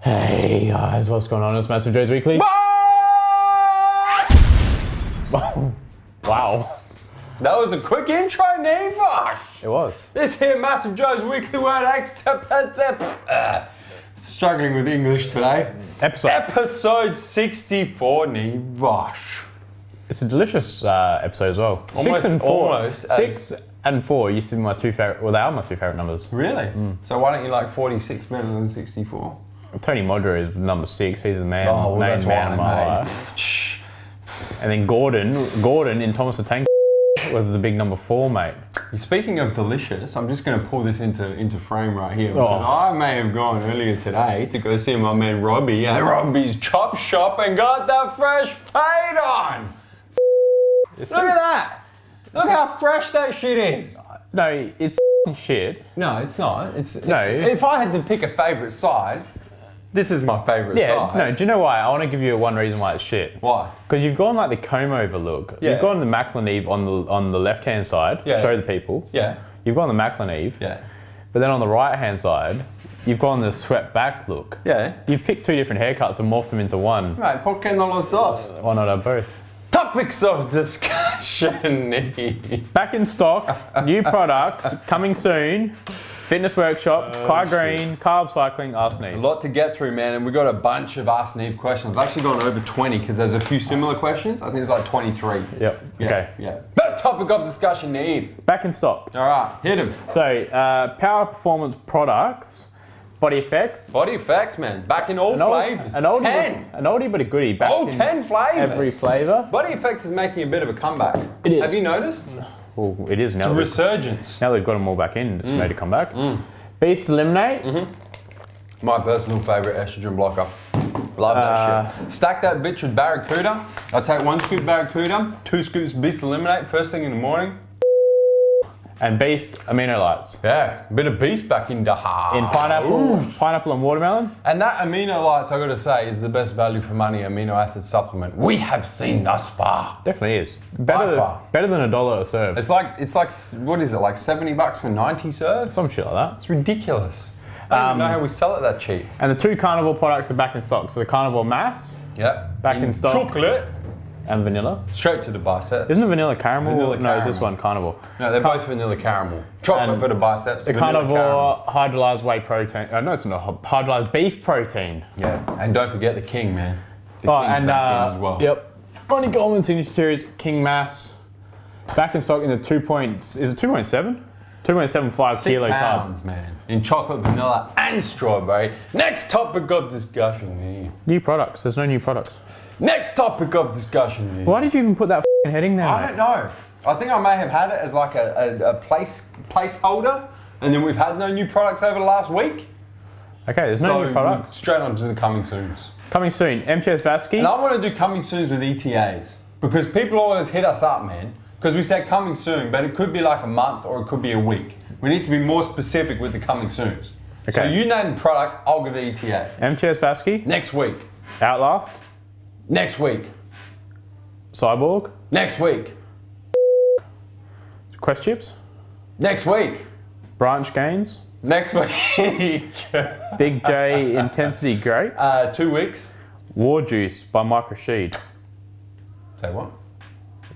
Hey guys, what's going on? It's MassiveJoes Weekly. Wow. That was a quick intro, Neve. It was. This here MassiveJoes Weekly WORD struggling with English today. Episode 64, Neve. It's a delicious episode as well. Almost 6 and 4 used to be my two favorite, well, they are my two favorite numbers. Really? So why don't you like 46 better than 64? Tony Modra is number 6. He's the man, That's man of my life. And then Gordon in Thomas the Tank was the big number 4, mate. Speaking of delicious, I'm just going to pull this into frame right here. Because I may have gone earlier today to go see my man Robbie at Robbie's Chop Shop and got that fresh fade on. Look at that. Look how fresh that shit is. No, it's shit. No, it's not. If I had to pick a favourite side, this is my favourite side. No, do you know why? I want to give you one reason why it's shit. Why? Because you've gone like the comb over look. Yeah. You've gone the MassiveJoes on the left hand side. Yeah. Show the people. Yeah. You've gone the MassiveJoes. Yeah. But then on the right hand side, you've gone the swept back look. Yeah. You've picked 2 different haircuts and morphed them into one. Right, ¿por qué no los dos? Why not have both? Topics of discussion. Back in stock, new products, coming soon. Fitness workshop, Greene, Carb Cycling, A ASKNeve. lot to get through, man, and we got a bunch of ASKNeve questions. I've actually gone over 20 because there's a few similar questions. I think it's like 23. Yep. Okay. Yeah. First topic of discussion, Neve. Back in stock. All right, hit him. So, power performance products, body effects. Body effects, man. Back in all flavors. An 10. oldie but a goodie. Back in 10 flavors. every flavor. Body effects is making a bit of a comeback. It is. Have you noticed? Well, it is now. It's a resurgence. Now they've got them all back in. It's made a comeback. Beast Eliminate. My personal favorite estrogen blocker. Love that shit. Stack that bitch with Barracuda. I'll take 1 scoop Barracuda, 2 scoops Beast Eliminate first thing in the morning. And Beast Amino Lights. Yeah, a bit of Beast back in the heart. In pineapple and watermelon. And that Amino Lights, I gotta say, is the best value for money amino acid supplement we have seen thus far. Definitely is. By far. Better than $1 a serve. It's like, what is it, like 70 bucks for 90 serves? Some shit like that. It's ridiculous. I don't even know how we sell it that cheap. And the 2 carnivore products are back in stock. So the carnivore mass, Yep. back in stock. Chocolate. And vanilla. Straight to the biceps. Isn't it vanilla caramel? Vanilla No, is caramel. this one carnivore? No, they're both vanilla caramel. Chocolate And for the biceps. The vanilla carnivore caramel. hydrolyzed whey protein. No, it's not hydrolyzed beef protein. Yeah, and don't forget the King, man. The Oh, King's and back in as well. Yep. Ronnie Goldman's signature series King Mass. Back in stock in the 2.7? 2.75 kilo tub. £6, man. In chocolate, vanilla, and strawberry. Next topic of discussion. New products. There's no new products. Next topic of discussion. Why did you even put that f***ing heading there? I don't know. I think I may have had it as like a placeholder, and then we've had no new products over the last week. Okay, there's no new products. Straight on to the coming soons. Coming soon, MTS Vasky. And I want to do coming soons with ETAs because people always hit us up, man. Because we said coming soon, but it could be like a month or it could be a week. We need to be more specific with the coming soons. Okay. So you name products, I'll give the ETA. MTS Vasky. Next week. Outlast. Next week. Cyborg. Next week. Quest Chips. Next week. Branch Gains. Next week. Big J Intensity Grape. 2 weeks. War Juice by Mike Rashid. Say what?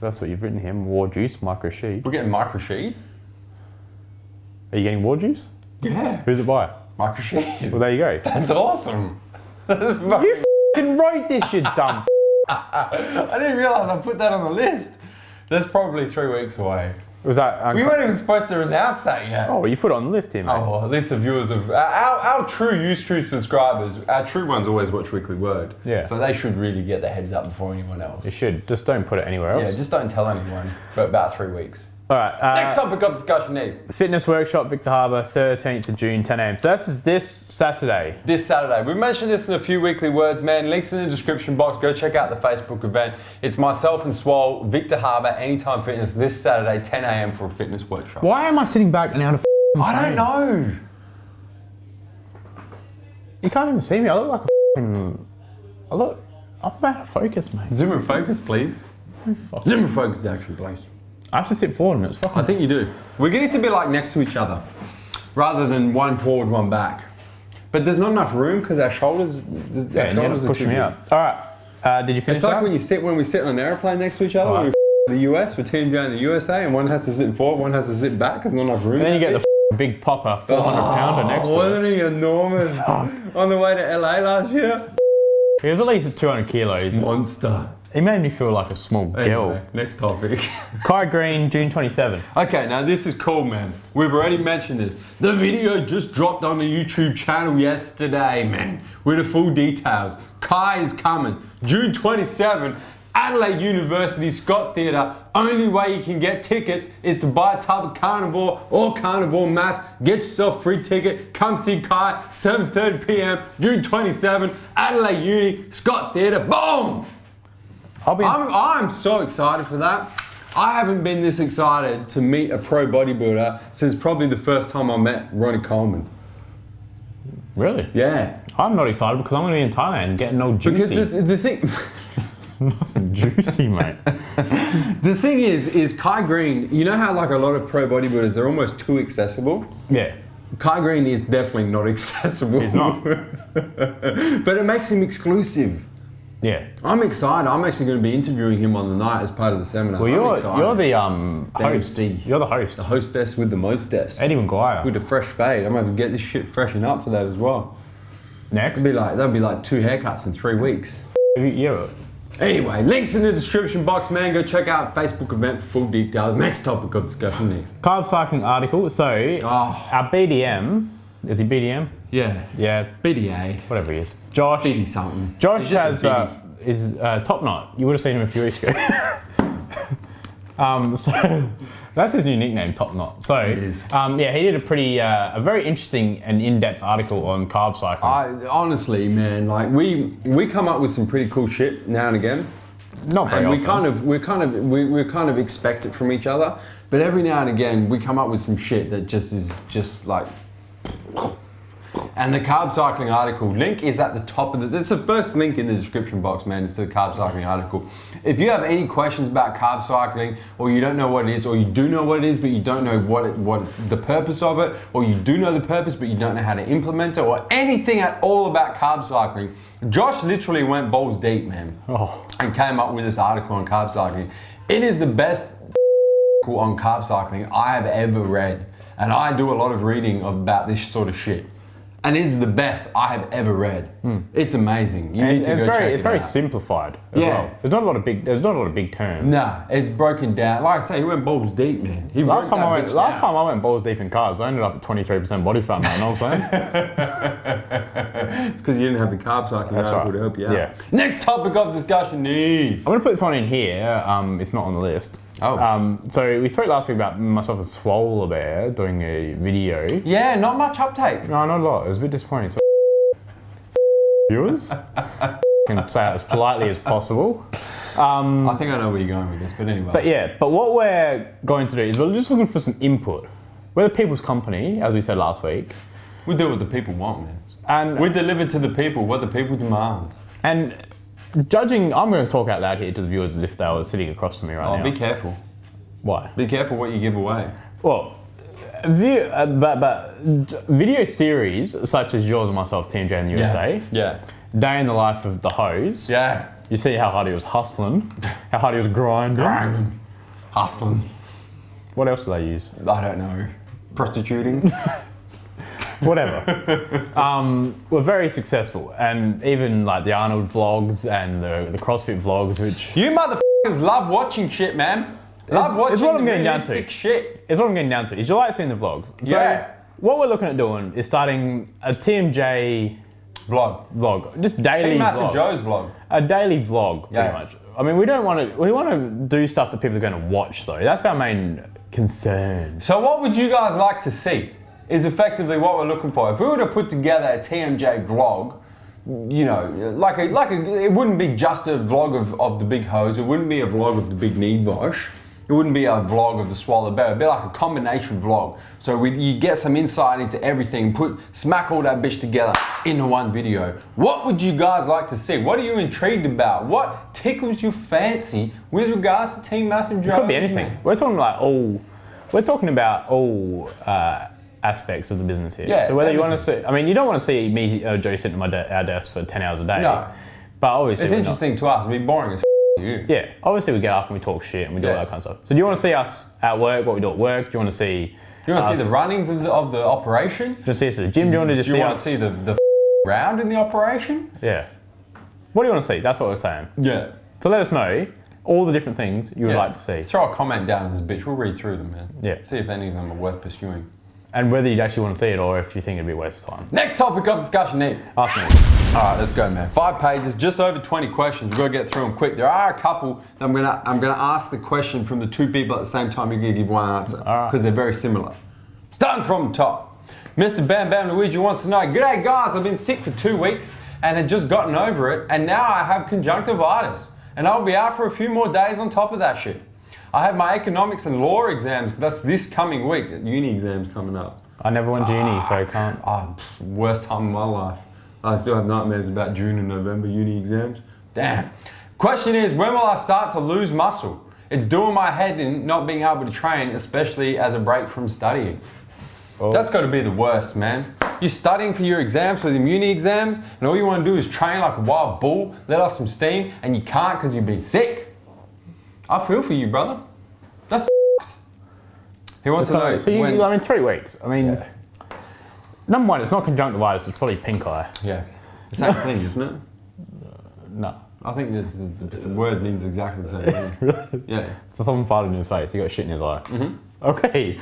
That's what you've written here. War Juice, Mike Rashid. We're getting Mike Rashid. Are you getting War Juice? Yeah. Who's it by? Mike Rashid. Well, there you go. That's awesome. You f***ing wrote this, you dumb I didn't realise I put that on the list. That's probably 3 weeks away. Was that... We weren't even supposed to announce that yet. Oh, you put it on the list here, mate. Oh, well, at least the viewers of our true subscribers, our true ones always watch Weekly Word. Yeah. So they should really get their heads up before anyone else. You should. Just don't put it anywhere else. Yeah, just don't tell anyone. But about 3 weeks. All right. Next topic of discussion, Neve. Fitness workshop, Victor Harbour, 13th of June, 10 a.m. So this Saturday. This Saturday. We've mentioned this in a few Weekly Words, man. Links in the description box. Go check out the Facebook event. It's myself and Swole, Victor Harbour, Anytime Fitness, this Saturday, 10 a.m. for a fitness workshop. Why am I sitting back and out of I don't know. You can't even see me. I look like a I'm out of focus, mate. Zoom and focus, please. Zoom and focus, actually, please. I have to sit forward and it's fucking... I think you do. We're getting to be like next to each other, rather than one forward, one back. But there's not enough room because our shoulders, Yeah, and you have to push me out. All right. Did you finish It's like that? when we sit on an airplane next to each other, when we the US, we're Team J in the USA, and one has to sit forward, one has to sit back because there's not enough room. And then you get the big popper 400-pounder next to us. Wasn't he enormous? On the way to LA last year? He was at least 200 kilos. Monster. He made me feel like a small girl. Anyway, next topic. Greene, June 27. Okay, now this is cool, man. We've already mentioned this. The video just dropped on the YouTube channel yesterday, man, with the full details. Kai is coming. June 27, Adelaide University, Scott Theatre. Only way you can get tickets is to buy a tub of carnivore or carnivore mass. Get yourself a free ticket. Come see Kai, 7:30 p.m, June 27, Adelaide Uni, Scott Theatre. Boom! I'm so excited for that. I haven't been this excited to meet a pro bodybuilder since probably the first time I met Ronnie Coleman. Really? Yeah. I'm not excited because I'm going to be in Thailand getting all juicy. Because the thing... Nice and juicy, mate. The thing is Kai Greene, you know how like a lot of pro bodybuilders, they're almost too accessible? Yeah. Kai Greene is definitely not accessible. He's not. But it makes him exclusive. Yeah. I'm excited. I'm actually going to be interviewing him on the night as part of the seminar. Well, you're the host. C. You're the host. The hostess with the mostess. Eddie Maguire. With the fresh fade. I'm going to get this shit freshened up for that as well. Next. That'd be like 2 haircuts in 3 weeks. Yeah. Anyway, links in the description box, man. Go check out Facebook event for full details. Next topic of discussion, Neve. Carb Cycling article. So, our BDM, is he BDM? Yeah. Yeah. BDA. Whatever he is. Josh. BD something. Josh has is top knot. You would have seen him a few weeks ago. So that's his new nickname, Top Knot. So it is. Yeah, he did a very interesting and in-depth article on carb cycling. Honestly, man, like we come up with some pretty cool shit now and again. Not very often. We kind of expect it from each other, but every now and again we come up with some shit that just is just like. And the Carb Cycling article link is at the top of that's the first link in the description box, man, is to the Carb Cycling article. If you have any questions about carb cycling, or you don't know what it is, or you do know what it is, but you don't know what the purpose of it, or you do know the purpose, but you don't know how to implement it, or anything at all about carb cycling, Josh literally went balls deep, man, and came up with this article on carb cycling. It is the best article on carb cycling I have ever read, and I do a lot of reading about this sort of shit. And it's the best I have ever read. It's amazing. You need to go check it out. It's very simplified as well. There's not a lot of big terms. Nah, it's broken down. Like I say, he went balls deep, man. Last time I went balls deep in carbs, I ended up at 23% body fat, man. You know what I'm saying? It's because you didn't have the carb cycling article to help you out. Yeah. Next topic of discussion, Neve. I'm gonna put this one in here. It's not on the list. Oh. So we spoke last week about myself as Swole Bear doing a video. Yeah, not much uptake. No, not a lot. It was a bit disappointing. So viewers, can say it as politely as possible. I think I know where you're going with this, but anyway. But what we're going to do is we're just looking for some input. We're the people's company, as we said last week. We do what the people want, man. And we deliver to the people what the people demand. And judging, I'm going to talk out loud here to the viewers as if they were sitting across from me right now. Be careful. Why? Be careful what you give away. Well, but video series such as yours and myself, Team J in the USA. Yeah. Day in the life of the hose. Yeah. You see how hard he was hustling, how hard he was grinding. Hustling. What else do they use? I don't know. Prostituting. Whatever. We're very successful, and even like the Arnold vlogs and the CrossFit vlogs, which you motherfuckers love watching shit, man. Love watching it's what I'm getting down realistic to. Shit. It's what I'm getting down to. Is you like seeing the vlogs? So Yeah. What we're looking at doing is starting a TMJ vlog, just daily Team vlog. MassiveJoes vlog. A daily vlog, pretty much. I mean, we want to do stuff that people are going to watch, though. That's our main concern. So what would you guys like to see? Is effectively what we're looking for. If we were to put together a TMJ vlog, you know, it wouldn't be just a vlog of the big hose. It wouldn't be a vlog of the big Neve. It wouldn't be a vlog of the Swallow Bear. It'd be like a combination vlog. So you get some insight into everything, smack all that bitch together into one video. What would you guys like to see? What are you intrigued about? What tickles your fancy with regards to Team MassiveJoes? It could be anything. We're talking about all aspects of the business here. Yeah, so whether you want to see, I mean, you don't want to see me, Joe, sitting at our desk for 10 hours a day. No. But obviously, It's interesting to us. It'd be boring as you. Yeah, obviously we get up and we talk shit and we do all that kind of stuff. So do you want to see us at work, what we do at work? Do you want to see... You want to see the runnings of the operation? Do you want to see us at the gym? Do you want to just see us... see the round in the operation? Yeah. What do you want to see? That's what we're saying. Yeah. So let us know all the different things you would like to see. Throw a comment down in this bitch. We'll read through them, man. Yeah. See if any of them are worth pursuing. And whether you'd actually want to see it or if you think it'd be a waste of time. Next topic of discussion, Neve. Ask me. All right, let's go, man. 5 pages, just over 20 questions. We've got to get through them quick. There are a couple that I'm gonna ask the question from the 2 people at the same time. You're gonna give one answer because they're very similar. Starting from the top. Mr. Bam Bam Luigi wants to know, "G'day guys, I've been sick for 2 weeks and had just gotten over it, and now I have conjunctivitis, and I'll be out for a few more days on top of that shit. I have my economics and law exams. That's this coming week. Uni exams coming up. I never went to uni, so I can't. Worst time of my life. I still have nightmares about June and November uni exams. Damn. Question is, when will I start to lose muscle? It's doing my head in not being able to train, especially as a break from studying." Oh. That's got to be the worst, man. You're studying for your exams, for the uni exams, and all you want to do is train like a wild bull, let off some steam, and you can't because you've been sick. I feel for you, brother. That's f***ed. He wants to know. So I mean, 3 weeks. I mean, number one, it's not conjunctivitis, it's probably pink eye. Yeah. The same thing, isn't it? No. I think the word means exactly the same thing. Really? Yeah. So someone farted in his face, he got shit in his eye. Mm-hmm. Okay.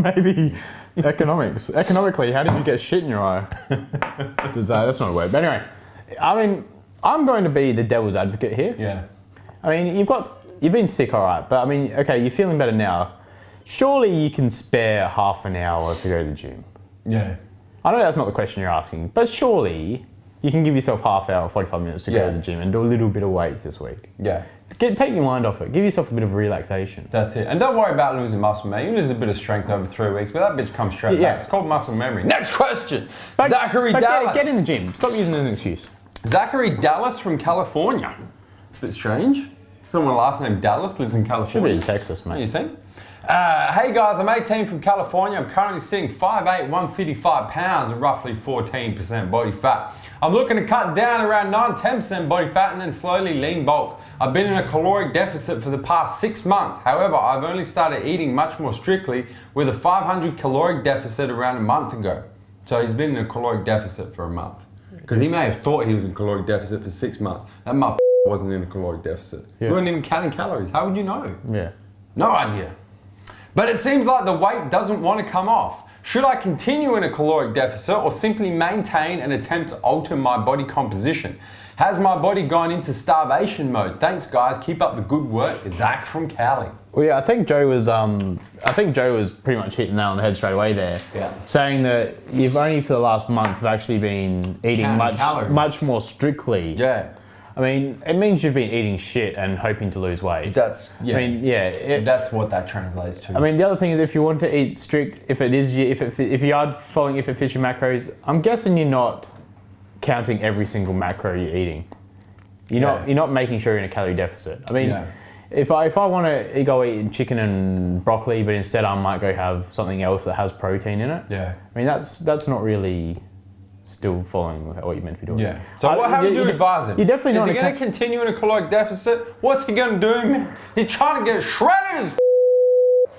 maybe economics. Economically, how did you get shit in your eye? That's not a word. But anyway, I mean, I'm going to be the devil's advocate here. Yeah. I mean, you've been sick, all right, but I mean, okay, you're feeling better now. Surely you can spare half an hour to go to the gym. Yeah. I know that's not the question you're asking, but surely you can give yourself half hour, 45 minutes to go to the gym and do a little bit of weights this week. Yeah. Take your mind off it. Give yourself a bit of relaxation. That's it. And don't worry about losing muscle, man. You lose a bit of strength over 3 weeks, but that bitch comes straight back. It's called muscle memory. Next question. Zachary Dallas. Get in the gym. Stop using it as an excuse. Zachary Dallas from California. It's a bit strange. Someone last name Dallas lives in California. Should be in Texas, mate. What do you think? Hey guys, I'm 18 from California. I'm currently sitting 5'8", 155 pounds and roughly 14% body fat. I'm looking to cut down around 9-10% body fat and then slowly lean bulk. I've been in a caloric deficit for the past 6 months. However, I've only started eating much more strictly with a 500 caloric deficit around a month ago. So he's been in a caloric deficit for a month. Because he may have thought he was in a caloric deficit for 6 months. That motherfucker wasn't in a caloric deficit. He wasn't even counting calories. How would you know? Yeah. No idea. But it seems like the weight doesn't want to come off. Should I continue in a caloric deficit or simply maintain and attempt to alter my body composition? Has my body gone into starvation mode? Thanks guys, keep up the good work. Zach from Cali. Well, yeah, I think Joe was pretty much hitting that on the head straight away there. Yeah. Saying that you've only for the last month have actually been eating much more strictly. Yeah. I mean, it means you've been eating shit and hoping to lose weight. That's that's what that translates to. I mean, the other thing is if you want to eat strict, if you are following, if it fits your macros, I'm guessing you're not counting every single macro you're eating. You're not making sure you're in a calorie deficit. I mean, if I want to go eat chicken and broccoli, but instead I might go have something else that has protein in it. Yeah. I mean, that's not really still following what you're meant to be doing. Yeah. So how would you advise him? You're definitely not. Is he going to continue in a caloric deficit? What's he going to do, man? He's trying to get shredded as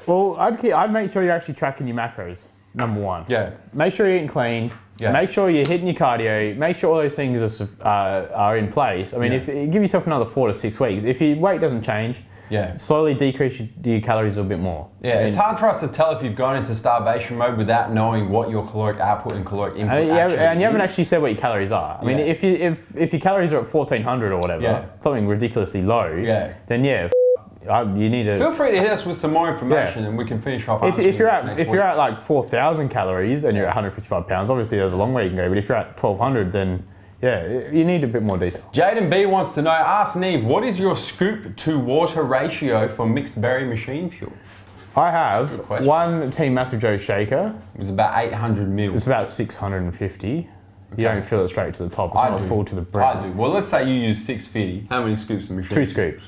Well, I'd make sure you're actually tracking your macros, number one. Yeah. Make sure you're eating clean. Yeah. Make sure you're hitting your cardio. Make sure all those things are in place. I mean, if give yourself another 4 to 6 weeks. If your weight doesn't change, slowly decrease your calories a bit more. Yeah, it's hard for us to tell if you've gone into starvation mode without knowing what your caloric output and caloric input actually is. And you haven't actually said what your calories are. I mean, if your calories are at 1400 or whatever, something ridiculously low, then you need to... Feel free to hit us with some more information and we can finish off if you're at like 4,000 calories and you're at 155 pounds, obviously there's a long way you can go, but if you're at 1,200, then you need a bit more detail. Jaden B wants to know, ask Neve, what is your scoop to water ratio for mixed berry machine fuel? I have one Team MassiveJoes shaker. It was about 800 mils. It's about 650. You don't fill it straight to the top. It's not full to the brim. I do. Well, let's say you use 650. How many scoops of machine? 2 scoops.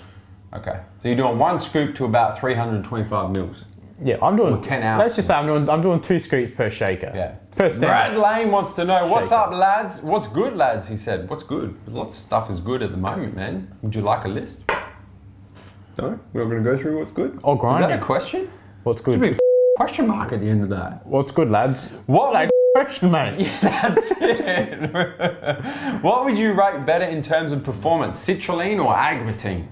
Okay. So you're doing 1 scoop to about 325 mils. Yeah, I'm doing Or 10 Let's ounces. just say I'm doing 2 scoops per shaker. Yeah. Per stand. Brad Lane wants to know, what's Shaker. up, lads? What's good, lads? He said, what's good? Lots of stuff is good at the moment, man. Would you like a list? No? We're not going to go through what's good? Oh, grinding. Is that a question? What's Should good? be a question mark at the end of that. What's good, lads? What Like, question, mate. Yeah, that's it. What would you rate better in terms of performance, citrulline or agmatine?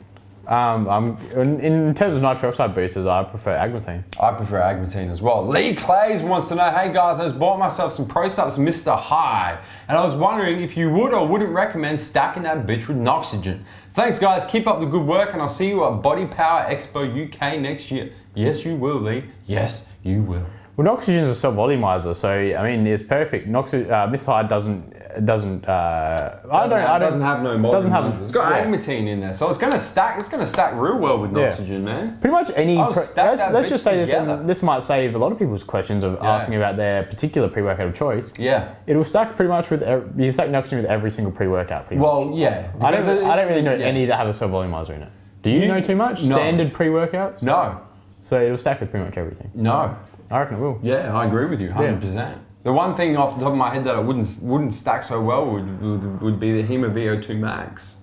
In terms of nitric oxide boosters, I prefer agmatine. I prefer agmatine as well. Lee Clays wants to know, hey guys, I just bought myself some Pro Subs Mr. High, and I was wondering if you would or wouldn't recommend stacking that bitch with Noxygen. Thanks guys, keep up the good work, and I'll see you at Body Power Expo UK next year. Yes, you will, Lee. Yes, you will. Well, Noxygen is a self-volumizer, so I mean it's perfect. Mr. High doesn't have no doesn't have. it's got agmatine in there, so it's gonna stack. It's gonna stack real well with Noxygen, man. Pretty much any. Let's just say together. this might save a lot of people's questions of asking about their particular pre-workout of choice. Yeah. It'll stack pretty much with you stack Noxygen with every single pre-workout. Well, yeah. I don't really know any that have a self-volumizer in it. Do you know too much? No. Standard pre-workouts? No. So it'll stack with pretty much everything. No. I reckon it will. Yeah, I agree with you, 100%. The one thing off the top of my head that I wouldn't stack so well would be the Hema VO2 Max,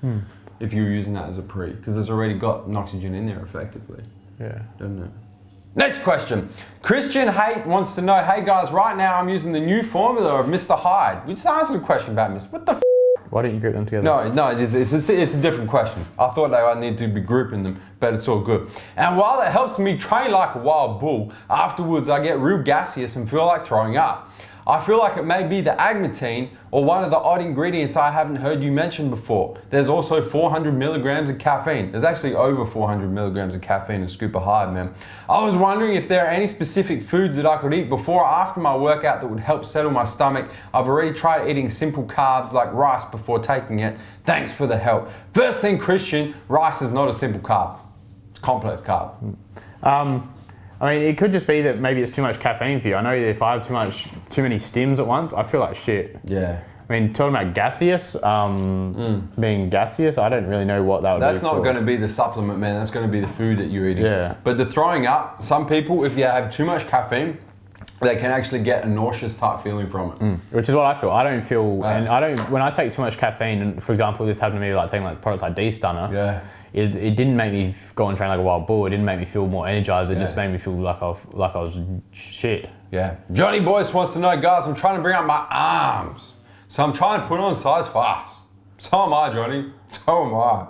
if you were using that as a pre, because it's already got Noxygen in there effectively. Yeah. Doesn't it? Next question. Christian Haight wants to know, hey guys, right now I'm using the new formula of Mr. Hyde. We just answered a question about Mr. What the f? Why don't you group them together? No, it's a different question. I thought I need to be grouping them, but it's all good. And while it helps me train like a wild bull, afterwards I get real gaseous and feel like throwing up. I feel like it may be the agmatine or one of the odd ingredients I haven't heard you mention before. There's also 400 milligrams of caffeine. There's actually over 400 milligrams of caffeine in Scuba Hive, man. I was wondering if there are any specific foods that I could eat before or after my workout that would help settle my stomach. I've already tried eating simple carbs like rice before taking it. Thanks for the help. First thing, Christian, rice is not a simple carb. It's a complex carb. I mean, it could just be that maybe it's too much caffeine for you. I know that if I have too many stims at once, I feel like shit. Yeah. I mean, talking about gaseous, being gaseous, I don't really know what that would be. That's not going to be the supplement, man. That's going to be the food that you're eating. Yeah. But the throwing up, some people, if you have too much caffeine, they can actually get a nauseous type feeling from it. Which is what I feel. I don't feel, when I take too much caffeine, and for example, this happened to me like taking like products like D-Stunner. Yeah. It didn't make me go and train like a wild bull. It didn't make me feel more energized. It just made me feel like I was shit. Yeah. Johnny Boyce wants to know, guys, I'm trying to bring up my arms. So I'm trying to put on size fast. So am I, Johnny. So am I.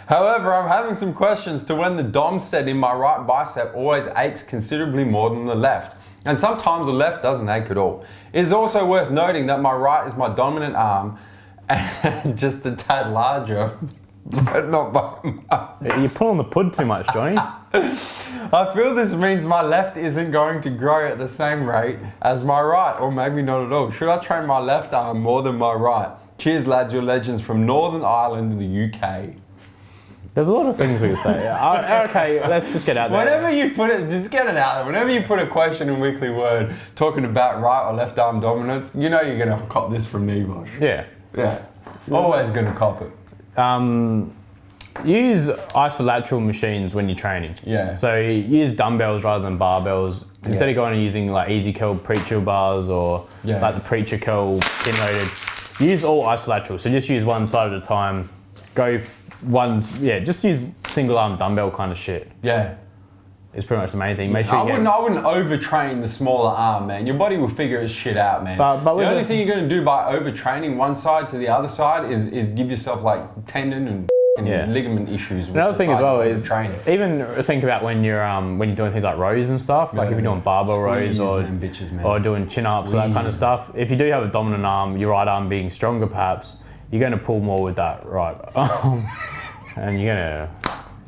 However, I'm having some questions to when the DOM set in my right bicep always aches considerably more than the left. And sometimes the left doesn't ache at all. It is also worth noting that my right is my dominant arm and just a tad larger. But not by much. You're pulling the pud too much, Johnny. I feel this means my left isn't going to grow at the same rate as my right, or maybe not at all. Should I train my left arm more than my right? Cheers, lads, you're legends from Northern Ireland in the UK. There's a lot of things we could say. Okay, let's just get out there. Whenever you put it, just get it out there. Whenever you put a question in Weekly Word talking about right or left arm dominance, you know you're going to cop this from Neve. Yeah. Yeah. Always going to cop it. Use isolateral machines when you're training. Yeah. So use dumbbells rather than barbells. Instead of going and using like Easy Curl Preacher bars or like the Preacher Curl pin loaded, use all isolateral. So just use one side at a time. Just use single arm dumbbell kind of shit. Yeah. It's pretty much the main thing. Make sure I wouldn't overtrain the smaller arm, man. Your body will figure its shit out, man. But the only thing you're going to do by overtraining one side to the other side is give yourself like tendon and ligament issues. Another thing as well is training. Even think about when you're doing things like rows and stuff. Like if you're doing barbell rows or doing chin ups or that kind of stuff. If you do have a dominant arm, your right arm being stronger, perhaps you're going to pull more with that right arm, and you're going to.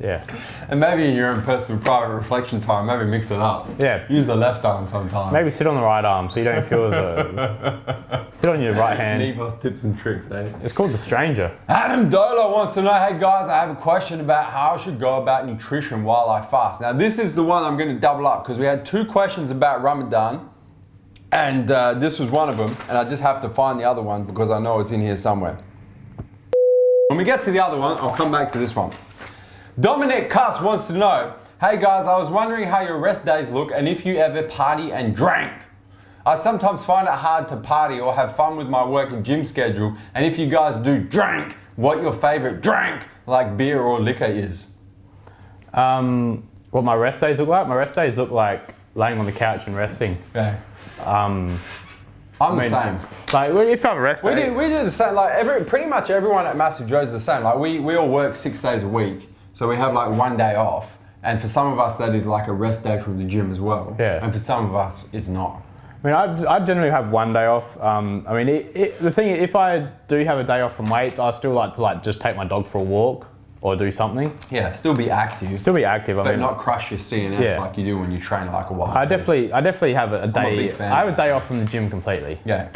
Yeah. And maybe in your own personal private reflection time, maybe mix it up. Yeah. Use the left arm sometimes. Maybe sit on the right arm so you don't feel sit on your right hand. Neve's tips and tricks, eh? It's called the stranger. Adam Dola wants to know, hey guys, I have a question about how I should go about nutrition while I fast. Now this is the one I'm going to double up because we had 2 questions about Ramadan and this was one of them and I just have to find the other one because I know it's in here somewhere. When we get to the other one, I'll come back to this one. Dominic Cuss wants to know, Hey guys, I was wondering how your rest days look and if you ever party and drank. I sometimes find it hard to party or have fun with my work and gym schedule, and if you guys do drink, what your favorite drink, like beer or liquor, is. What my rest days look like? My rest days look like laying on the couch and resting. Yeah. I'm the same. Like, if I have a rest day, we do the same. Like pretty much everyone at MassiveJoes is the same. Like we all work 6 days a week, so we have like 1 day off. And for some of us, that is like a rest day from the gym as well. Yeah. And for some of us, it's not. I mean, I generally have 1 day off. I mean, the thing is, if I do have a day off from weights, I still like to just take my dog for a walk or do something. Yeah, still be active. Still be active. But I mean, not crush your CNS like you do when you train like a wild. I definitely have a day. I'm a big fan I have a day off from the gym completely. Yeah.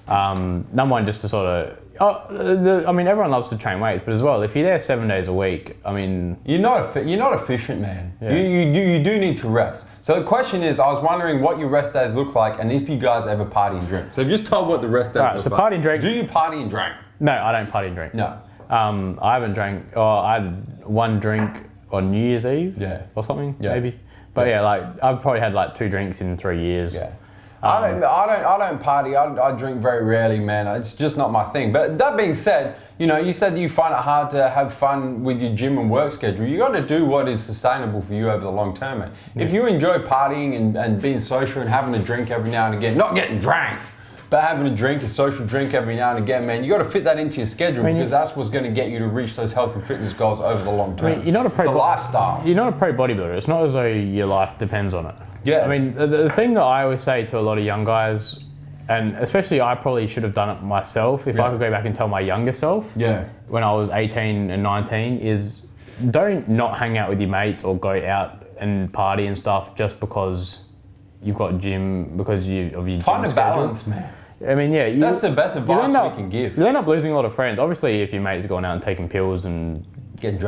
Number one, just to sort of. I mean, everyone loves to train weights, but as well, if you're there 7 days a week, I mean, you're not efficient, man. Yeah. You do need to rest. So the question is, I was wondering what your rest days look like, and if you guys ever party and drink. So you've just told what the rest days look like. Party and drink. Do you party and drink? No, I don't party and drink. No. I haven't drank. I had 1 drink on New Year's Eve. Yeah. Or something. Yeah. Maybe. But yeah, like I've probably had like 2 drinks in 3 years. Yeah. I don't party. I drink very rarely, man. It's just not my thing. But that being said, you said you find it hard to have fun with your gym and work schedule. You got to do what is sustainable for you over the long term, man. Yeah. If you enjoy partying and being social and having a drink every now and again, not getting drank, but having a drink, a social drink every now and again, man, you got to fit that into your schedule because that's what's going to get you to reach those health and fitness goals over the long term. I mean, you're not a pro. It's a lifestyle. You're not a pro bodybuilder. It's not as though your life depends on it. Yeah. I mean, the thing that I always say to a lot of young guys, and especially I probably should have done it myself if I could go back and tell my younger self when I was 18 and 19, is don't not hang out with your mates or go out and party and stuff just because you've got gym, because of your gym Find a schedule. balance, man. I mean, yeah. That's the best advice we can give. You end up losing a lot of friends. Obviously, if your mates are going out and taking pills and getting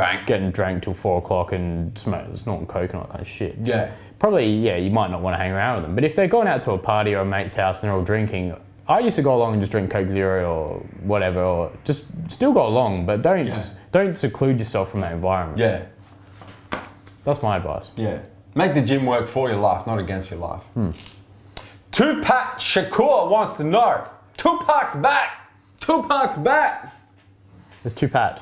drank till 4 o'clock and snorting coke and all that kind of shit. Yeah. Probably, you might not want to hang around with them. But if they're going out to a party or a mate's house and they're all drinking, I used to go along and just drink Coke Zero or whatever, or just still go along, but don't seclude yourself from that environment. Yeah. That's my advice. Yeah. Make the gym work for your life, not against your life. Tupac Shakur wants to know, Tupac's back! Tupac's back! There's Tupac.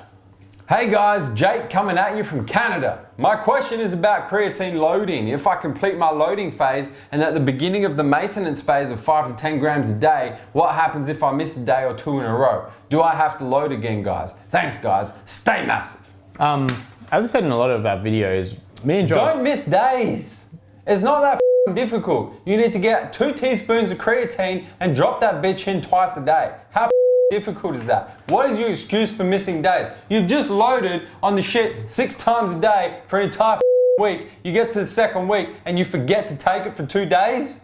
Hey guys, Jake coming at you from Canada. My question is about creatine loading. If I complete my loading phase and at the beginning of the maintenance phase of 5 to 10 grams a day, what happens if I miss a day or 2 in a row? Do I have to load again, guys? Thanks, guys. Stay massive. As I said in a lot of our videos, me and Josh... Don't miss days. It's not that difficult. You need to get 2 teaspoons of creatine and drop that bitch in twice a day. How difficult is that? What is your excuse for missing days? You've just loaded on the shit 6 times a day for an entire week. You get to the second week and you forget to take it for 2 days?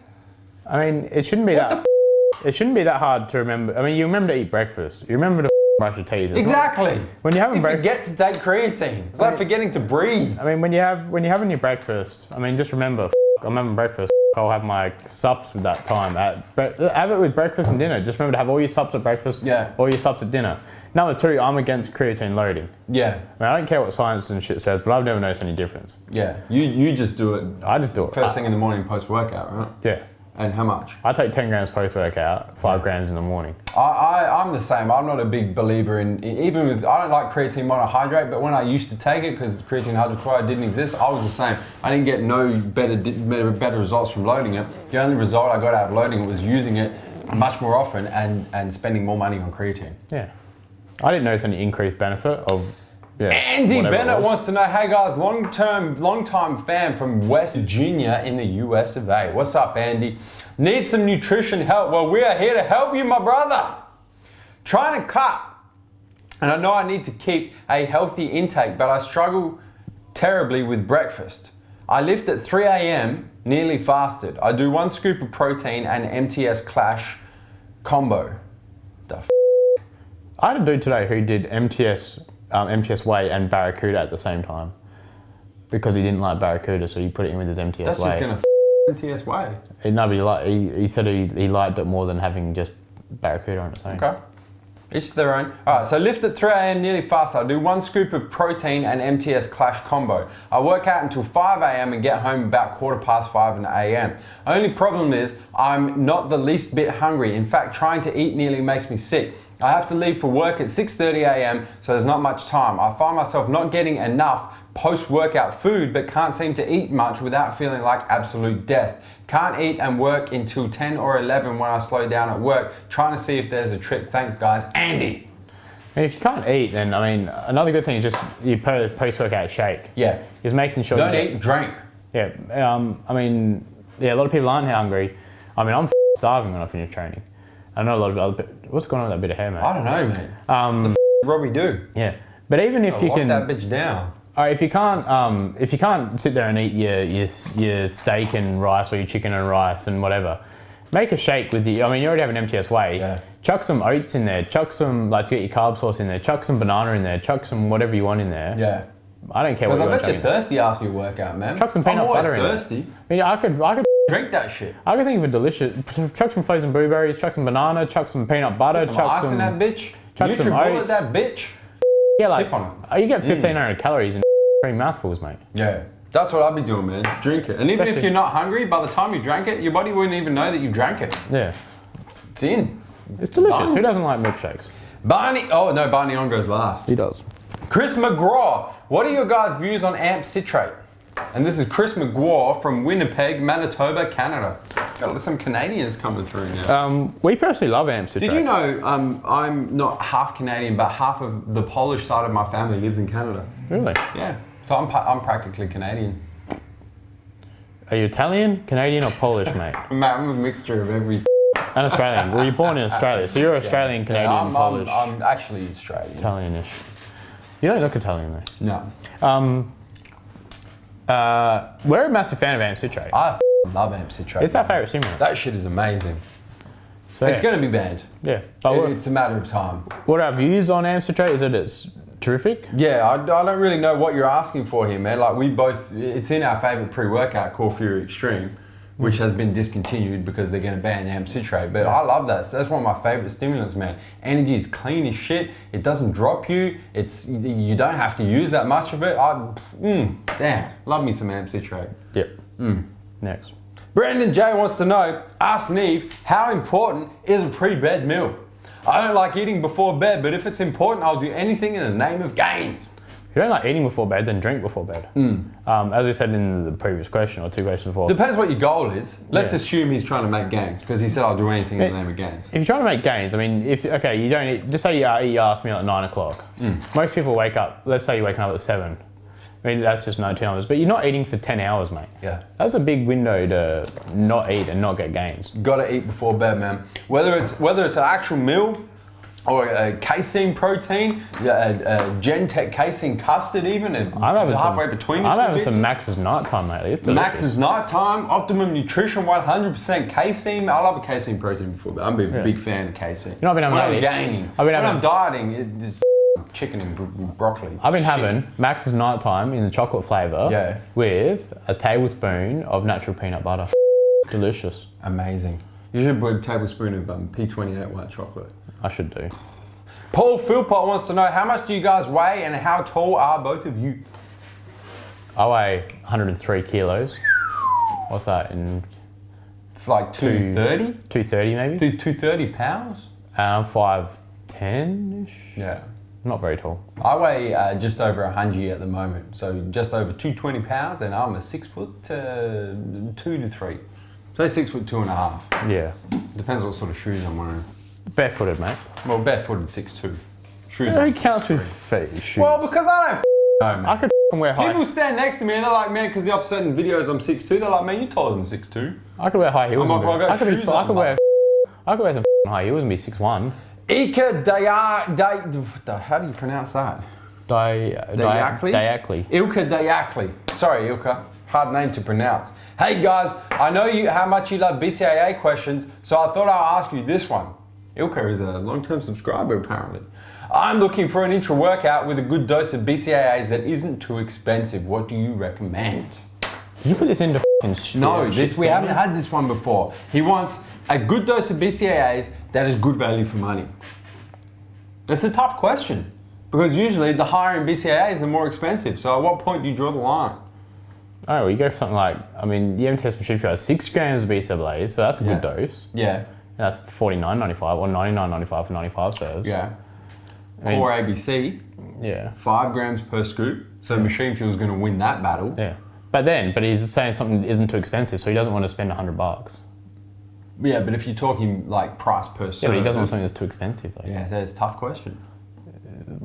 I mean, it shouldn't be it shouldn't be that hard to remember. I mean, you remember to eat breakfast. You remember to brush your teeth. Exactly. When you forget to take creatine. It's like forgetting to breathe. I mean, when you're having your breakfast, I mean, just remember, I'm having breakfast. I'll have my sups with that time. Have it with breakfast and dinner. Just remember to have all your sups at breakfast, all your sups at dinner. Number 2, I'm against creatine loading. Yeah. I mean, I don't care what science and shit says, but I've never noticed any difference. Yeah. You just do it. I just do it. First thing in the morning post-workout, right? Yeah. And how much? I take 10 grams post-workout, 5 grams in the morning. I'm the same. I'm not a big believer in, even with, I don't like creatine monohydrate, but when I used to take it, because creatine hydrochloride didn't exist, I was the same. I didn't get no better results from loading it. The only result I got out of loading it was using it much more often and spending more money on creatine. Yeah. I didn't notice any increased benefit of... Yeah, Andy Bennett wants to know, hey guys, long-time fan from West Virginia in the US of A. What's up, Andy? Need some nutrition help? Well, we are here to help you, my brother. Trying to cut, and I know I need to keep a healthy intake, but I struggle terribly with breakfast. I lift at 3 a.m., nearly fasted. I do 1 scoop of protein and MTS Clash combo. I had a dude today who did MTS Whey and Barracuda at the same time because he didn't like Barracuda, so he put it in with his MTS Whey. That's just gonna MTS Whey. No, but he said he liked it more than having just Barracuda on its own. Okay. Each their own. All right, so lift at 3 a.m. nearly fast. I do 1 scoop of protein and MTS Clash combo. I work out until 5 a.m. and get home about 5:15 in the a.m. Only problem is I'm not the least bit hungry. In fact, trying to eat nearly makes me sick. I have to leave for work at 6:30 a.m. so there's not much time. I find myself not getting enough post-workout food but can't seem to eat much without feeling like absolute death. Can't eat and work until 10 or 11 when I slow down at work. Trying to see if there's a trick. Thanks guys. Andy. And if you can't eat, then I mean, another good thing is just your post-workout shake. Yeah. Is making sure don't eat, drink. Yeah. I mean, yeah, a lot of people aren't hungry. I mean, I'm starving when I finish training. I know a lot of other people. What's going on with that bit of hair, mate? I don't know, mate. The Robbie do. Yeah. But even if you lock can that bitch down. All right, if you can't sit there and eat your steak and rice or your chicken and rice and whatever, make a shake with I mean, you already have an MTS whey. Yeah. Chuck some oats in there. Chuck some, like, to get your carb source in there. Chuck some banana in there. Chuck some whatever you want in there. Yeah. I don't care what you want. Because I bet you're thirsty after your workout, man. Chuck some peanut butter in there. I'm always thirsty. I mean, I could drink that shit. I could think of a delicious. Chuck some frozen blueberries. Chuck some banana. Chuck some peanut butter. Chuck chuck ice some in that bitch. Chuck some oats. That bitch. Yeah, like sip on it. You get 1,500 calories in 3 mouthfuls, mate. Yeah. That's what I'd be doing, man. Drink it. And even if you're not hungry, by the time you drank it, your body wouldn't even know that you drank it. Yeah. It's in. It's delicious. Who doesn't like milkshakes? Barney on goes last. He does. Chris McGraw, what are your guys' views on AMP citrate? And this is Chris McGraw from Winnipeg, Manitoba, Canada. Got some Canadians coming through now. We personally love AMP citrate. Did you know I'm not half Canadian, but half of the Polish side of my family lives in Canada? Really? Yeah. So I'm practically Canadian. Are you Italian, Canadian, or Polish, mate? Mate, I'm a mixture of every. And Australian. Well, you're born in Australia, so you're Australian, Canadian, Polish. I'm actually Australian. Italian-ish. You don't look Italian, though. No. We're a massive fan of AMP citrate. I love AMP citrate. It's our favourite stimulant. That shit is amazing. So, it's going to be banned. Yeah. But It's a matter of time. What are our views on AMP citrate is that it's terrific? Yeah, I don't really know what you're asking for here, man. Like, it's in our favourite pre-workout, Core Fury Extreme, which has been discontinued because they're going to ban AMP citrate. But I love that. So that's one of my favourite stimulants, man. Energy is clean as shit. It doesn't drop you. You don't have to use that much of it. Damn, love me some AMP citrate. Yep. Next. Brandon J wants to know, ask Neve, how important is a pre-bed meal? I don't like eating before bed, but if it's important, I'll do anything in the name of gains. If you don't like eating before bed, then drink before bed. As we said in the previous question, or 2 questions before. Depends what your goal is. Let's assume he's trying to make gains, because he said I'll do anything in the name of gains. If you're trying to make gains, I mean, you don't eat, just say you eat your last meal at 9 o'clock. Most people wake up, let's say you're waking up at 7. I mean, that's just 19 hours, but you're not eating for 10 hours, mate. Yeah. That's a big window to not eat and not get gains. Gotta eat before bed, man. Whether it's an actual meal, or a casein protein, a Gentech casein custard even, and halfway between the two. I'm having some Max's nighttime lately. It's delicious. Max's nighttime, optimum nutrition, 100% casein. I love a casein protein before, but I'm a big fan of casein. You know, when I'm gaining, when I'm dieting, it's chicken and broccoli. I've been having Max's nighttime in the chocolate flavour with a tablespoon of natural peanut butter. Delicious. Amazing. You should put a tablespoon of P28 white chocolate. I should do. Paul Philpott wants to know, how much do you guys weigh and how tall are both of you? I weigh 103 kilos. What's that in? It's like 230? 230 maybe. 230 pounds? I'm 5'10"-ish. Yeah. Not very tall. I weigh just over 100 at the moment, so just over 220 pounds, and I'm a 6 foot 2 to 3. Say 6 foot 2.5. Yeah. Depends what sort of shoes I'm wearing. Barefooted, mate. Well, barefooted 6'2". Shoes. Who counts with feet shoes? Well, because I don't know, man. I could wear high. People stand next to me and they're like, man, because I've said in videos I'm 6'2", they're like, man, you're taller than 6'2". I could wear high heels. I could wear some high heels and be 6'1". How do you pronounce that? Diakli. Ilka Diakli. Sorry, Ilka. Hard name to pronounce. Hey guys, I know how much you love BCAA questions, so I thought I'll ask you this one. Ilka is a long-term subscriber apparently. I'm looking for an intra-workout with a good dose of BCAAs that isn't too expensive. What do you recommend? Can you put this into f***ing No, we haven't had this one before. He wants a good dose of BCAAs that is good value for money. That's a tough question because usually the higher in BCAAs, the more expensive. So at what point do you draw the line? Oh, well, you go for something like, I mean, the MTS machine has 6 grams of BCAAs, so that's a good dose. Yeah. And that's $49.95 or $99.95 for 95 serves. Yeah. I mean, Core ABC. Yeah. 5 grams per scoop. So Machine Fuel is going to win that battle. Yeah. But he's saying something isn't too expensive, so he doesn't want to spend $100. Yeah, but if you're talking like price per serve. Yeah, but he doesn't want something that's too expensive. Though. Yeah, that's a tough question.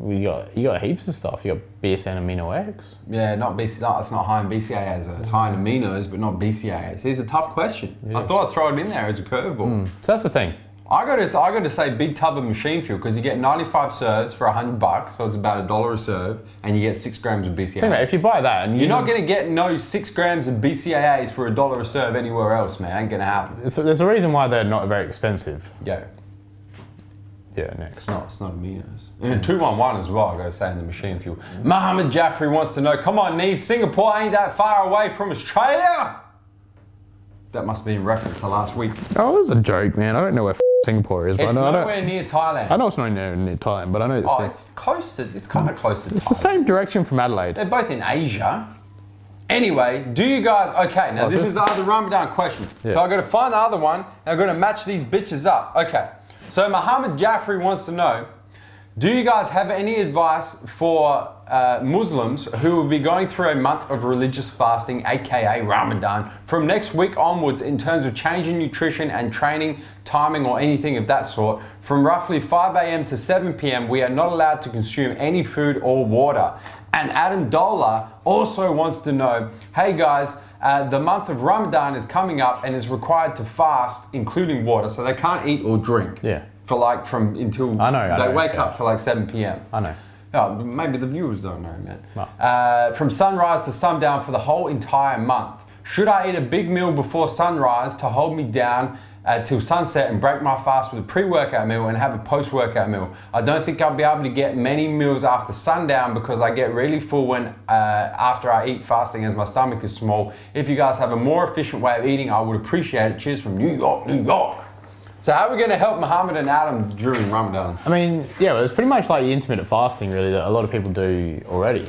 You got heaps of stuff. You got BSN Amino X. Yeah, it's not high in BCAAs. It's high in aminos, but not BCAAs. It's a tough question. Yeah. I thought I'd throw it in there as a curveball. So that's the thing. I got to say big tub of Machine Fuel because you get 95 serves for $100, so it's about $1 a serve, and you get 6 grams of BCAAs. Think about it, if you buy that and you're not going to get no 6 grams of BCAAs for $1 a serve anywhere else, man. Ain't going to happen. So there's a reason why they're not very expensive. Yeah. Yeah, next. It's not aminos. And a 211 as well, I got to say, in the Machine Fuel. Mohammed Jaffrey wants to know, come on, Neve, Singapore ain't that far away from Australia. That must be in reference to last week. Oh, it was a joke, man. I don't know where Singapore is. It's nowhere near Thailand. I know it's not near Thailand, but I know it's close to. It's kind of close to. It's Thailand. the same direction from Adelaide. They're both in Asia. Anyway, do you guys? Okay, now this is the other Ramadan question. Yeah. So I got to find the other one, and I'm going to match these bitches up. Okay. So Mohammed Jaffrey wants to know, do you guys have any advice for Muslims who will be going through a month of religious fasting, aka Ramadan, from next week onwards in terms of changing nutrition and training, timing or anything of that sort? From roughly 5 a.m. to 7 p.m. we are not allowed to consume any food or water. And Adam Dola also wants to know, hey guys, the month of Ramadan is coming up and is required to fast, including water, so they can't eat or drink. Yeah. For until they wake up to like 7 p.m. I know. Oh, maybe the viewers don't know, man. No. From sunrise to sundown for the whole entire month. Should I eat a big meal before sunrise to hold me down till sunset and break my fast with a pre-workout meal and have a post-workout meal? I don't think I'll be able to get many meals after sundown because I get really full when after I eat fasting as my stomach is small. If you guys have a more efficient way of eating, I would appreciate it. Cheers from New York, New York. So how are we going to help Mohammed and Adam during Ramadan? I mean, yeah, well, it's pretty much like intermittent fasting, really, that a lot of people do already.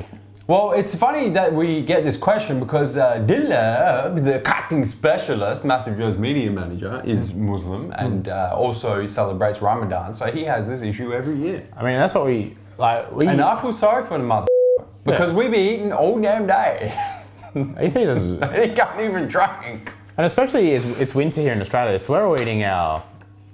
Well, it's funny that we get this question because Dilla, the cutting specialist, MassiveJoes media manager, is Muslim and also celebrates Ramadan. So he has this issue every year. I mean, that's what we... And I feel sorry for the mother because we be eating all damn day. You see, they can't even drink. And especially it's winter here in Australia, so we're all eating our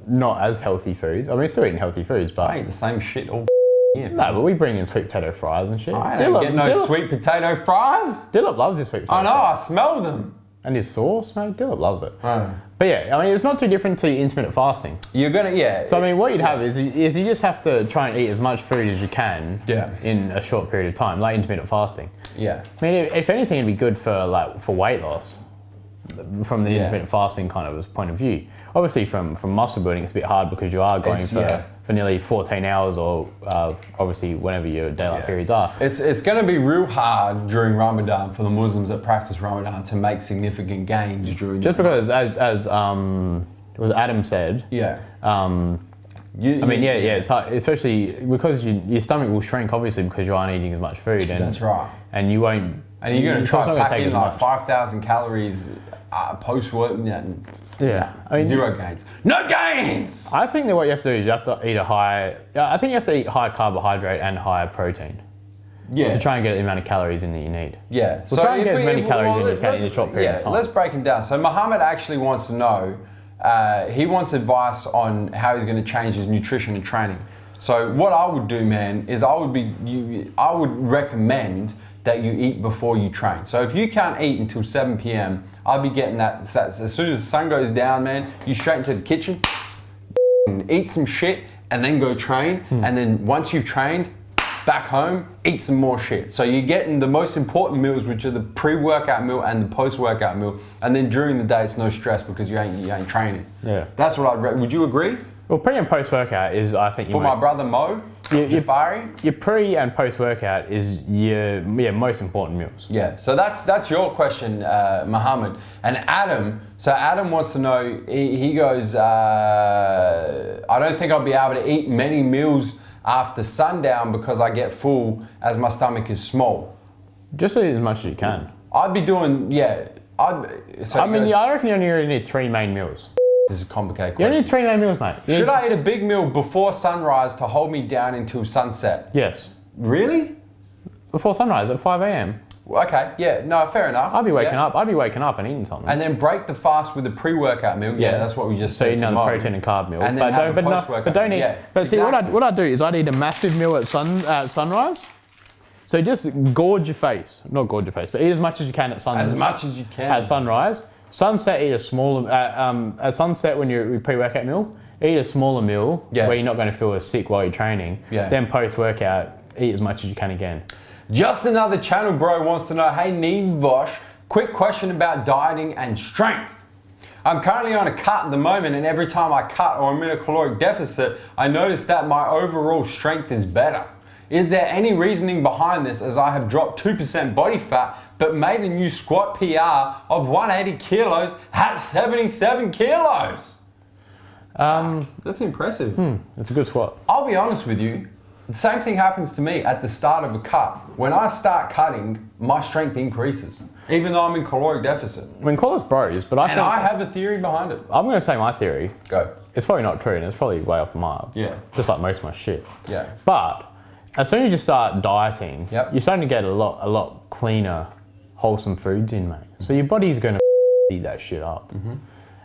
not as healthy foods. I mean, we're still eating healthy foods, but... I eat the same shit all year. No, but we bring in sweet potato fries and shit. I don't get no sweet potato fries. Dillop loves his sweet potato fries. I know, fries. I smell them. And his sauce, mate, Dillop loves it. Oh. But yeah, I mean, it's not too different to intermittent fasting. You're gonna, yeah. So I mean, what you'd have is you just have to try and eat as much food as you can in a short period of time, like intermittent fasting. Yeah. I mean, if anything, it'd be good for weight loss. From the intermittent fasting kind of point of view. Obviously from muscle building it's a bit hard because you are going for nearly 14 hours or obviously whenever your daylight periods are. It's going to be real hard during Ramadan for the Muslims that practice Ramadan to make significant gains during just because as Adam said. Yeah. It's hard, especially because your stomach will shrink obviously because you aren't eating as much food. And, that's right. And you won't. And you're going to try to pack in like 5,000 calories post-work. I mean, 0 gains. No gains! I think that what you have to do is you have to eat I think you have to eat high carbohydrate and high protein. Yeah. To try and get the amount of calories in that you need. Yeah. So try and get as many calories in you can in a short period of time. Let's break them down. So Mohammed actually wants to know, he wants advice on how he's going to change his nutrition and training. So what I would do, man, is I would recommend that you eat before you train. So if you can't eat until 7 p.m, I'll be getting that as soon as the sun goes down, man, you straight into the kitchen, eat some shit, and then go train. And then once you've trained, back home, eat some more shit. So you're getting the most important meals, which are the pre-workout meal and the post-workout meal. And then during the day, it's no stress because you ain't training. Yeah. That's what would you agree? Well, pre and post-workout is, I think... For my brother Mo, Jafari? Your pre and post-workout is your most important meals. Yeah, so that's your question, Mohammed. And Adam, so Adam wants to know, he goes, I don't think I'll be able to eat many meals after sundown because I get full as my stomach is small? Just eat as much as you can. I'd be doing, yeah. I reckon you only need 3 main meals. This is a complicated You question. only need 3 main meals, mate. Should I eat a big meal before sunrise to hold me down until sunset? Yes. Really? Before sunrise at 5 a.m. Okay, yeah, no, fair enough. I'd be waking up and eating something. And then break the fast with a pre-workout meal. Yeah, that's what we just said. So eat another protein and carb meal. And then have a post-workout. But don't eat. Yeah, but see, what I do is I'd eat a massive meal at sunrise. So just gorge your face. Not gorge your face, but eat as much as you can at sunrise. As much as you can. At sunrise. Sunset, eat a smaller, at sunset when you're pre-workout meal, eat a smaller meal where you're not going to feel as sick while you're training. Yeah. Then post-workout, eat as much as you can again. Just another channel bro wants to know, hey Neve, quick question about dieting and strength. I'm currently on a cut at the moment, and every time I cut or I'm in a caloric deficit, I notice that my overall strength is better. Is there any reasoning behind this, as I have dropped 2% body fat but made a new squat PR of 180 kilos at 77 kilos? That's impressive. That's a good squat. I'll be honest with you, the same thing happens to me at the start of a cut. When I start cutting, my strength increases, even though I'm in caloric deficit. I mean, call us bros, but I have a theory behind it. I'm going to say my theory. Go. It's probably not true, and it's probably way off the mark. Yeah. Just like most of my shit. Yeah. But as soon as you start dieting, you're starting to get a lot cleaner, wholesome foods in, mate. So your body's going to eat that shit up. I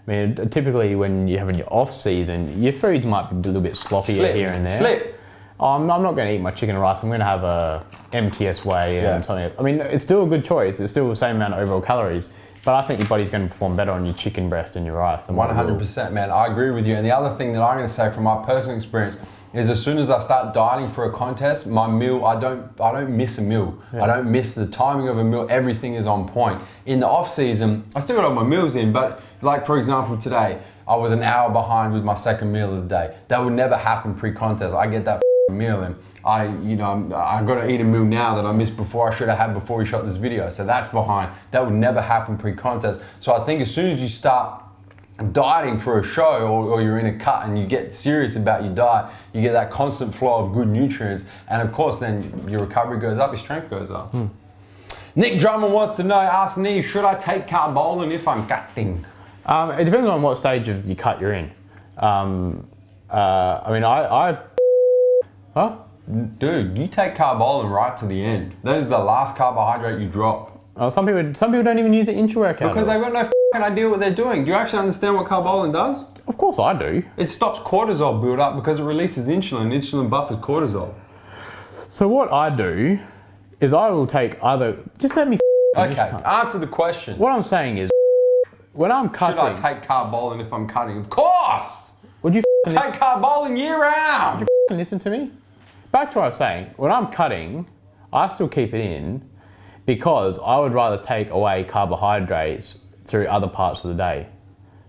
mean, typically when you're having your off season, your foods might be a little bit sloppier here and there. I'm not going to eat my chicken and rice. I'm going to have a MTS whey and something. I mean, it's still a good choice. It's still the same amount of overall calories. But I think your body's going to perform better on your chicken breast and your rice than 100%, man. I agree with you. And the other thing that I'm going to say from my personal experience is as soon as I start dieting for a contest, my meal, I don't miss a meal. I don't miss the timing of a meal. Everything is on point. In the off season, I still got all my meals in, but like for example today, I was an hour behind with my second meal of the day. That would never happen pre-contest. I get that meal and I got to eat a meal now that I missed before I should have had before we shot this video. So that's behind. That would never happen pre-contest. So I think as soon as you start dieting for a show or you're in a cut and you get serious about your diet, you get that constant flow of good nutrients, and of course then your recovery goes up, your strength goes up. Nick Drummond wants to know, ask Neve, should I take carbolin if I'm cutting? It depends on what stage of your cut you're in. I mean, huh? Dude, you take carbolin right to the end. That is the last carbohydrate you drop. Some people don't even use it intra-workout. Because they've got no idea what they're doing. Do you actually understand what carbolin does? Of course I do. It stops cortisol build up because it releases insulin. Insulin buffers cortisol. So what I do is I will take either... Just let me Okay, answer the question. What I'm saying is, when I'm cutting... Should I take carbolin if I'm cutting? Of course! Would you take carbolin year round? Would you listen to me? Back to what I was saying. When I'm cutting, I still keep it in because I would rather take away carbohydrates through other parts of the day.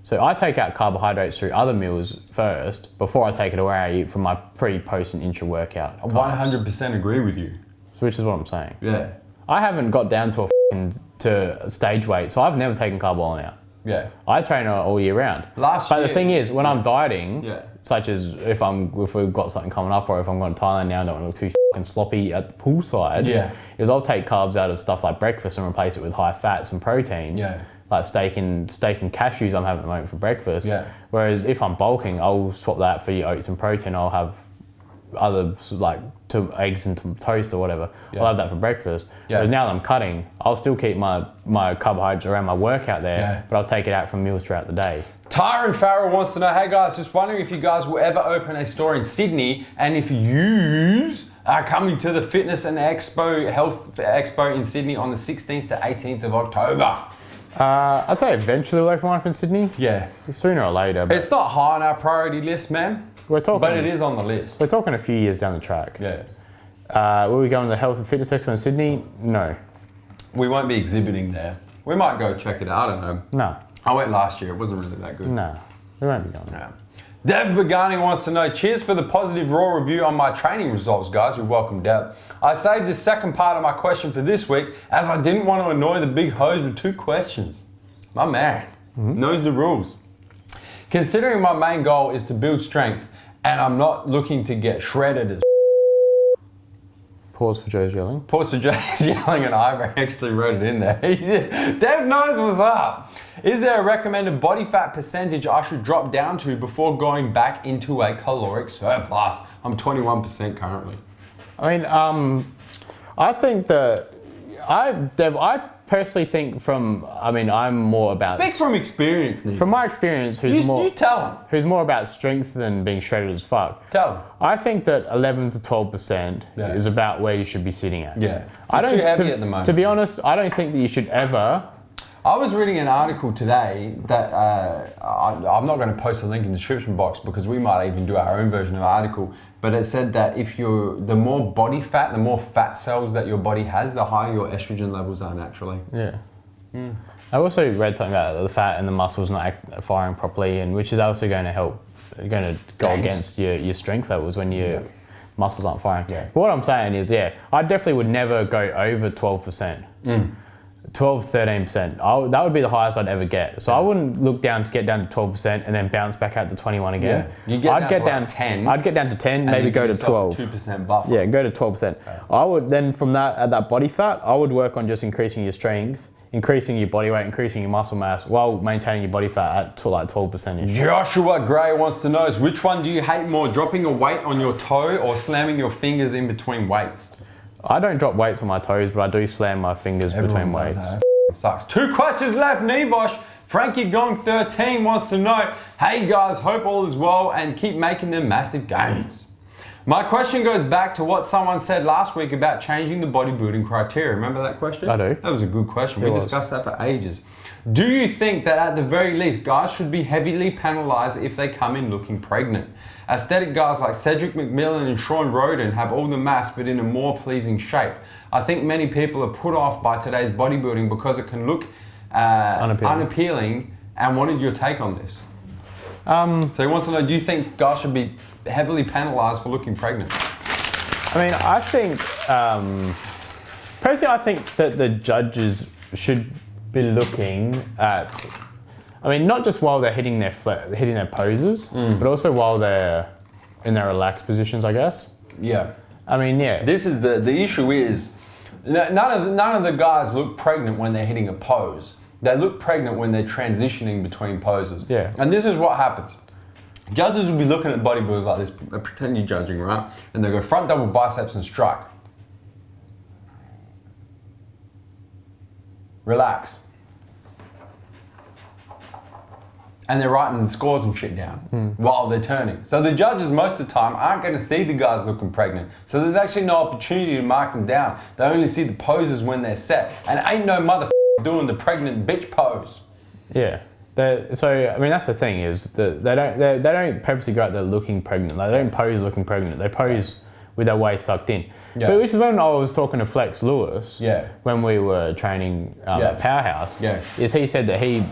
So I take out carbohydrates through other meals first before I take it away from my pre, post and intra workout. I 100% agree with you. Which is what I'm saying. Yeah. I haven't got down to to stage weight, so I've never taken carbolin out. Yeah. I train all year round. But the thing is, when I'm dieting, such as if we've got something coming up or if I'm going to Thailand now and don't want to look too sloppy at the poolside, is I'll take carbs out of stuff like breakfast and replace it with high fats and protein. Yeah. Like steak and cashews I'm having at the moment for breakfast. Yeah. Whereas if I'm bulking, I'll swap that out for your oats and protein. I'll have other like eggs and toast or whatever. I'll have that for breakfast. Whereas now that I'm cutting, I'll still keep my carbohydrates around my workout there, but I'll take it out from meals throughout the day. Tyron Farrell wants to know, hey guys, just wondering if you guys will ever open a store in Sydney, and if yous are coming to the Fitness and Health Expo in Sydney on the 16th to 18th of October. I'd say eventually we'll open one up in Sydney. Yeah. Sooner or later. But it's not high on our priority list, man. But it is on the list. We're talking a few years down the track. Yeah. Will we go on the Health and Fitness Expo in Sydney? No. We won't be exhibiting there. We might go check it out, I don't know. No. I went last year, it wasn't really that good. No, we won't be going there. No. Dev Bagani wants to know, cheers for the positive raw review on my training results, guys. You're welcome, Dev. I saved this second part of my question for this week as I didn't want to annoy the big hose with 2 questions. My man knows the rules. Considering my main goal is to build strength and I'm not looking to get shredded as Pause for Joe's yelling. Pause for Joe's yelling, and I actually wrote it in there. Dev knows what's up. Is there a recommended body fat percentage I should drop down to before going back into a caloric surplus? I'm 21% currently. I mean, I think that I personally think I'm more about. Speak from experience, Neve. From my experience, you tell him. Who's more about strength than being shredded as fuck. Tell him. I think that 11 to 12% is about where you should be sitting at. Yeah. Too heavy at the moment. To be honest, I don't think that you should ever. I was reading an article today that I'm not going to post a link in the description box because we might even do our own version of the article, but it said that the more body fat, the more fat cells that your body has, the higher your estrogen levels are naturally. Yeah. I also read something about the fat and the muscles not firing properly, and which is also going to go against your strength levels when your muscles aren't firing. Yeah. But what I'm saying is, I definitely would never go over 12%. 12, 13%. That would be the highest I'd ever get. So I wouldn't look down to get down to 12% and then bounce back out to 21 again. Yeah. I'd get down to 10. I'd get down to 10, maybe go to 12. 2% buffer. Yeah, go to 12%. Okay. I would then from that body fat, I would work on just increasing your strength, increasing your body weight, increasing your muscle mass while maintaining your body fat at like 12%. Joshua Gray wants to know which one do you hate more, dropping a weight on your toe or slamming your fingers in between weights? I don't drop weights on my toes, but I do slam my fingers between weights. Sucks. 2 questions left, Nevosh. Frankie Gong 13 wants to know, hey guys, hope all is well and keep making them massive gains. My question goes back to what someone said last week about changing the bodybuilding criteria. Remember that question? I do. That was a good question. We discussed that for ages. Do you think that at the very least, guys should be heavily penalized if they come in looking pregnant? Aesthetic guys like Cedric McMillan and Sean Roden have all the mass but in a more pleasing shape. I think many people are put off by today's bodybuilding because it can look unappealing and wanted your take on this. So he wants to know, do you think guys should be heavily penalized for looking pregnant? I mean, I think, personally I think that the judges should be looking at, I mean, not just while they're hitting their poses, but also while they're in their relaxed positions, I guess. Yeah. I mean, yeah. This is the issue is, none of the guys look pregnant when they're hitting a pose. They look pregnant when they're transitioning between poses. Yeah. And this is what happens. Judges will be looking at bodybuilders like this, pretend you're judging, right? And they go front double biceps and strike. Relax. And they're writing the scores and shit down while they're turning. So the judges most of the time aren't going to see the guys looking pregnant. So there's actually no opportunity to mark them down. They only see the poses when they're set. And ain't no motherfucker doing the pregnant bitch pose. Yeah. So I mean that's the thing is that they don't purposely go out there looking pregnant. They don't pose looking pregnant. They pose with their waist sucked in. Yeah. But which is when I was talking to Flex Lewis, when we were training at Powerhouse, is he said that he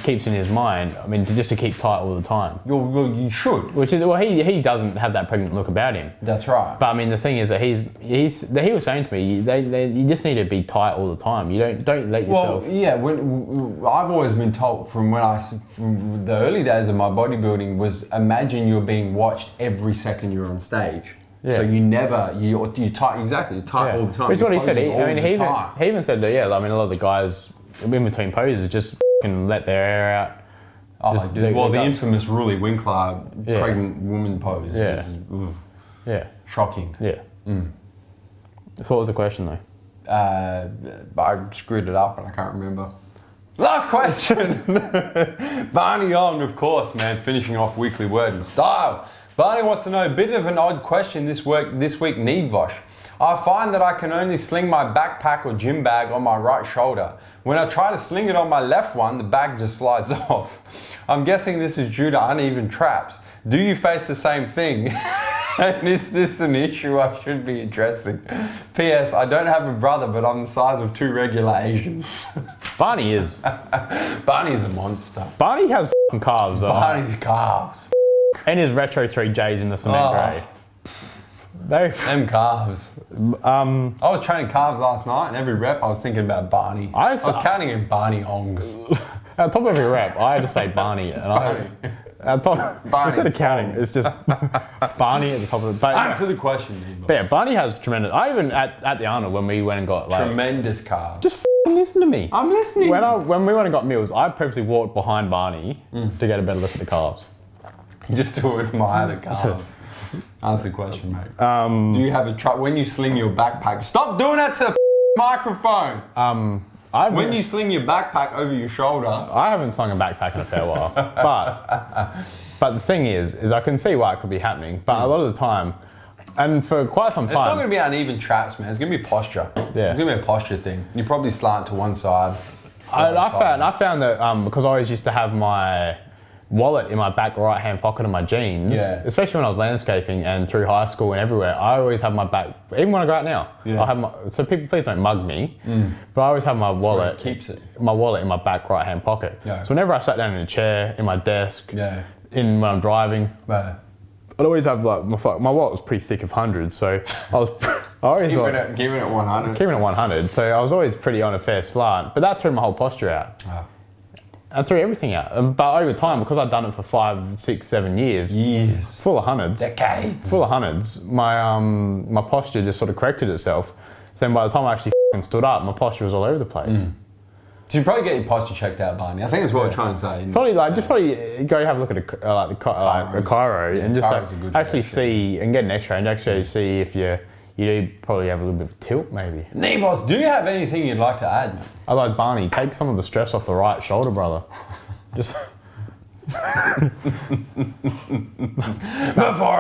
keeps in his mind, I mean, just to keep tight all the time. Well, you should. Which is, well, he doesn't have that pregnant look about him. That's right. But I mean, the thing is that he was saying to me, you just need to be tight all the time. You don't let yourself. Well, yeah. I've always been told from the early days of my bodybuilding was imagine you're being watched every second you're on stage. Yeah. So you tight all the time. Which is what he said. He even said that, I mean, a lot of the guys in between poses just can let their hair out. The infamous Rulie Winkler pregnant woman pose was shocking. Yeah. So what was the question though? I screwed it up and I can't remember. Last question. Barney Young, of course, man, finishing off Weekly Word in style. Barney wants to know, a bit of an odd question this week, Nevosh. I find that I can only sling my backpack or gym bag on my right shoulder. When I try to sling it on my left one, the bag just slides off. I'm guessing this is due to uneven traps. Do you face the same thing? And is this an issue I should be addressing? P.S. I don't have a brother, but I'm the size of 2 regular Asians. Barney is. Barney's a monster. Barney has f***ing calves though. Barney's calves. And his retro 3Js in the cement grey. Them calves. I was training calves last night and every rep I was thinking about Barney. I was counting in Barney ongs. At the top of every rep, I had to say Barney. And Instead of counting, it's just Barney at the top of the... Answer the question, Neve. But yeah, Barney has tremendous... I even, at the Arnold, when we went and got like... Tremendous carbs. Just listen to me. I'm listening. When we went and got meals, I purposely walked behind Barney to get a better look at the carbs. Just to admire the carbs. Answer the question, mate. Do you have a truck when you sling your backpack? Stop doing that to the microphone. When you sling your backpack over your shoulder. I haven't slung a backpack in a fair while, but the thing is I can see why it could be happening. But a lot of the time, and for quite some time, it's not going to be uneven traps, man. It's going to be posture. Yeah, it's going to be a posture thing. You probably slant to one side. I found that because I always used to have my wallet in my back right-hand pocket of my jeans, especially when I was landscaping and through high school and everywhere, I always have my back, even when I go out now, I have so people please don't mug me, but I always have my wallet, my wallet in my back right-hand pocket. So whenever I sat down in a chair, in my desk, when I'm driving, I'd always have like, my wallet was pretty thick of hundreds, so I was always keeping it 100. Keeping it 100, so I was always pretty on a fair slant, but that threw my whole posture out. I threw everything out. But over time, because I'd done it for 5, 6, 7 years, full of hundreds, decades, full of hundreds, my posture just sort of corrected itself. So then by the time I actually stood up, my posture was all over the place. So you probably get your posture checked out, Barney. I think that's what we're trying to say. Probably probably go have a look at a chiro and just actually see and get an X-ray and actually see if you do probably have a little bit of tilt, maybe. Nevos, do you have anything you'd like to add? Otherwise, Barney, take some of the stress off the right shoulder, brother. Just... Before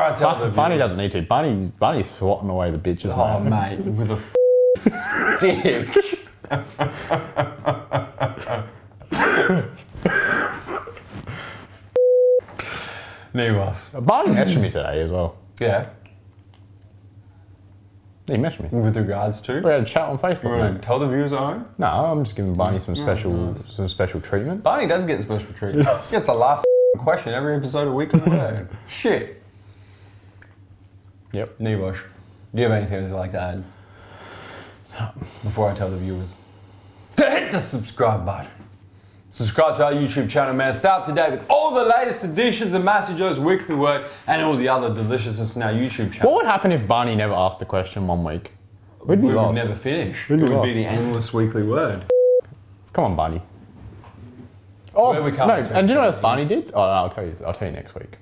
I tell the Barney doesn't need to. Barney's swatting away the bitches, mate, with a stick. Nevos. Barney messaged me today as well. Yeah. He messaged me. With regards to? We had a chat on Facebook. You want to tell the viewers at home? No, I'm just giving Barney some special treatment. Barney does get special treatment. He gets the last question every episode of Weekly WORD. Shit. Yep. Nevos, do you have anything else you'd like to add? Before I tell the viewers to hit the subscribe button. Subscribe to our YouTube channel, man. Stay up to date with all the latest editions of MassiveJoes Weekly WORD and all the other deliciousness in our YouTube channel. What would happen if Barney never asked the question one week? We would never finish. It would be the endless Weekly WORD. Come on, Barney. Oh, where we come no, and do you know what else Barney did? Oh, no, I'll tell you next week.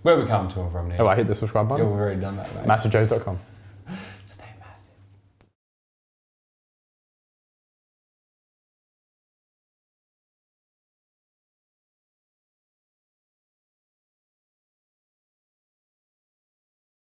Where we come to from now. Have I hit the subscribe button? Yeah, we've already done that, mate. MassiveJoes.com.